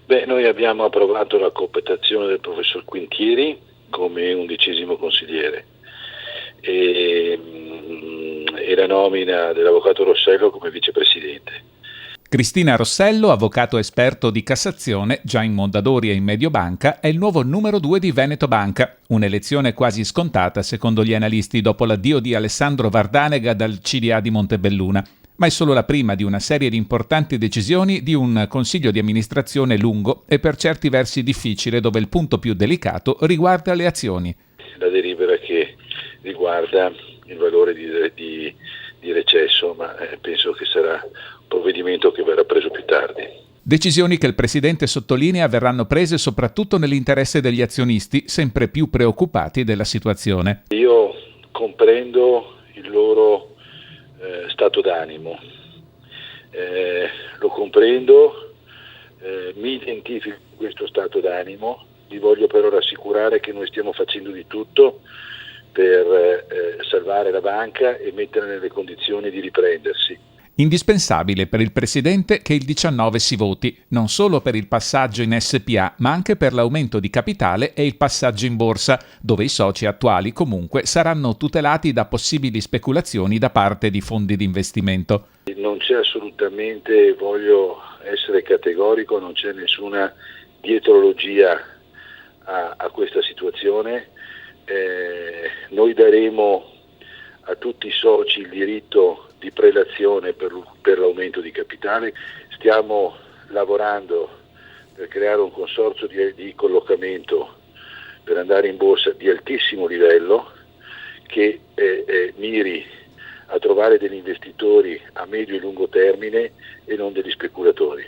Noi abbiamo approvato la cooptazione del professor Quintieri come 11° consigliere e la nomina dell'avvocato Rossello come vicepresidente. Cristina Rossello, avvocato esperto di Cassazione, già in Mondadori e in Mediobanca, è il nuovo numero 2 di Veneto Banca, un'elezione quasi scontata secondo gli analisti dopo l'addio di Alessandro Vardanega dal CDA di Montebelluna. Ma è solo la prima di una serie di importanti decisioni di un consiglio di amministrazione lungo e per certi versi difficile, dove il punto più delicato riguarda le azioni. La delibera che riguarda il valore di recesso, ma penso che sarà un provvedimento che verrà preso più tardi. Decisioni che il Presidente sottolinea verranno prese soprattutto nell'interesse degli azionisti, sempre più preoccupati della situazione. Io comprendo il loro stato d'animo, lo comprendo, mi identifico in questo stato d'animo, vi voglio però rassicurare che noi stiamo facendo di tutto per salvare la banca e metterla nelle condizioni di riprendersi. Indispensabile per il Presidente che il 19 si voti, non solo per il passaggio in SPA, ma anche per l'aumento di capitale e il passaggio in borsa, dove i soci attuali comunque saranno tutelati da possibili speculazioni da parte di fondi di investimento. Non c'è assolutamente, voglio essere categorico, non c'è nessuna dietrologia a questa situazione. Noi daremo a tutti i soci il diritto di prelazione per l'aumento di capitale. Stiamo lavorando per creare un consorzio di collocamento per andare in borsa di altissimo livello che miri a trovare degli investitori a medio e lungo termine e non degli speculatori.